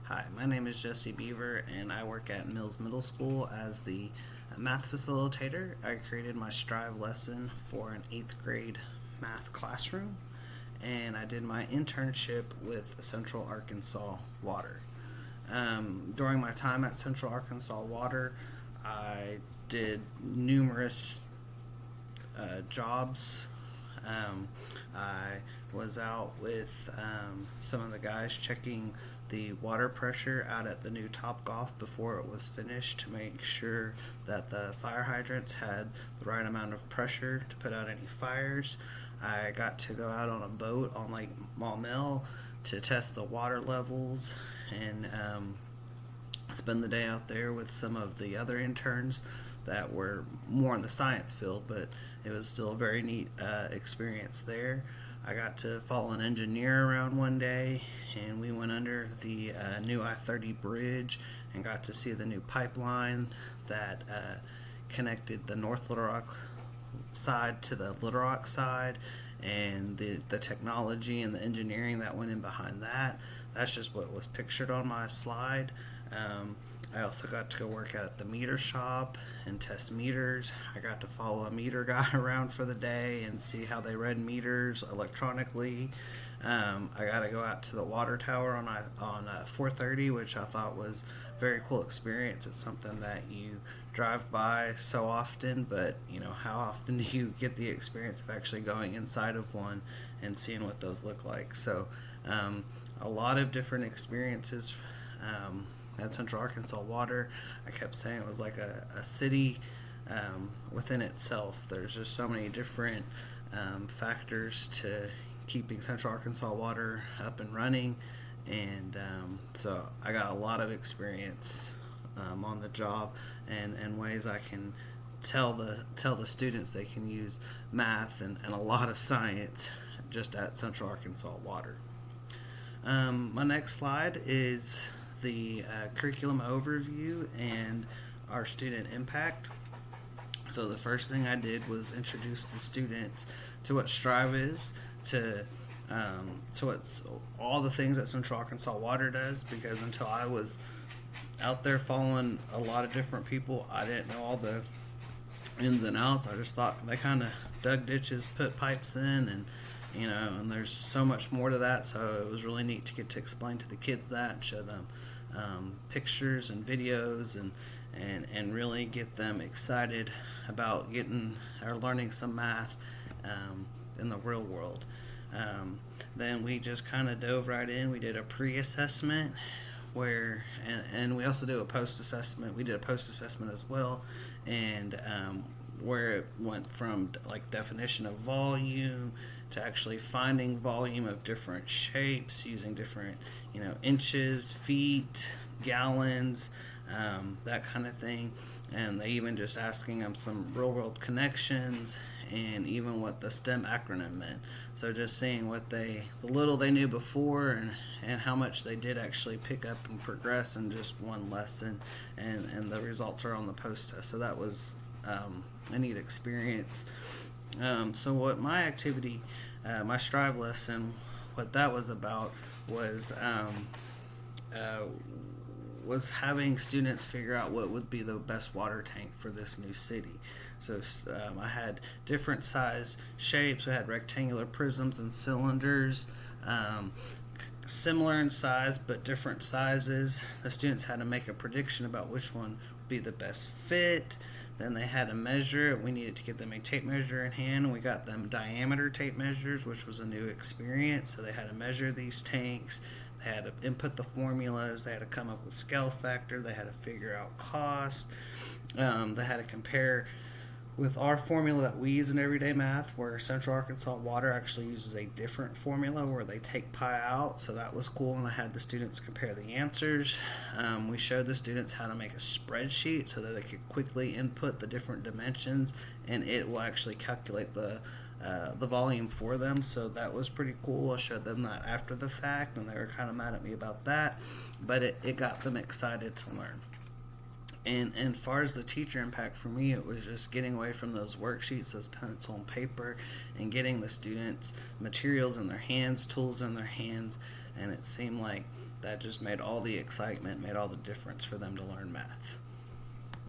Hi, my name is Jessi Beaver, and I work at Mills Middle School as the math facilitator. I created my Strive lesson for an 8th grade math classroom, and I did my internship with Central Arkansas Water. During my time at Central Arkansas Water, I did numerous jobs. Um, I was out with some of the guys checking the water pressure out at the new Top Golf before it was finished to make sure that the fire hydrants had the right amount of pressure to put out any fires. I got to go out on a boat on Lake Maumelle to test the water levels and spend the day out there with some of the other interns that were more in the science field, but it was still a very neat experience there. I got to follow an engineer around one day, and we went under the new I-30 bridge and got to see the new pipeline that connected the North Little Rock side to the Little Rock side, and the technology and the engineering that went in behind that. That's just what was pictured on my slide. I also got to go work out at the meter shop and test meters. I got to follow a meter guy around for the day and see how they read meters electronically. I got to go out to the water tower on 430, which I thought was a very cool experience. It's something that you drive by so often, but how often do you get the experience of actually going inside of one and seeing what those look like? So a lot of different experiences. At Central Arkansas Water, I kept saying it was like a city within itself. There's just so many different factors to keeping Central Arkansas Water up and running, and so I got a lot of experience on the job and ways I can tell the students they can use math and a lot of science just at Central Arkansas Water. My next slide is the curriculum overview and our student impact. So the first thing I did was introduce the students to what Strive is, to what's all the things that Central Arkansas Water does, because until I was out there following a lot of different people, I didn't know all the ins and outs. I just thought they kind of dug ditches, put pipes in, and and there's so much more to that. So it was really neat to get to explain to the kids that and show them pictures and videos and really get them excited about getting or learning some math in the real world. Then we just kind of dove right in. We did a pre-assessment and we also do a post-assessment. We did a post-assessment as well, and where it went from like definition of volume to actually finding volume of different shapes using different inches, feet, gallons, that kind of thing. And they even just asking them some real world connections and even what the STEM acronym meant. So just seeing the little they knew before and how much they did actually pick up and progress in just one lesson, and the results are on the post test. So that was a neat experience. So what my activity, my Strive lesson, what that was about was having students figure out what would be the best water tank for this new city. So I had different size shapes. I had rectangular prisms and cylinders, similar in size but different sizes. The students had to make a prediction about which one would be the best fit. Then they had to measure it. We needed to get them a tape measure in hand. We got them diameter tape measures, which was a new experience. So they had to measure these tanks. They had to input the formulas. They had to come up with scale factor. They had to figure out cost. They had to compare with our formula that we use in everyday math, where Central Arkansas Water actually uses a different formula where they take pi out. So that was cool, and I had the students compare the answers. We showed the students how to make a spreadsheet so that they could quickly input the different dimensions, and it will actually calculate the volume for them. So that was pretty cool. I showed them that after the fact, and they were kind of mad at me about that, but it got them excited to learn. And as far as the teacher impact for me, it was just getting away from those worksheets, those pencil and paper, and getting the students materials in their hands, tools in their hands. And it seemed like that just made all the excitement, made all the difference for them to learn math.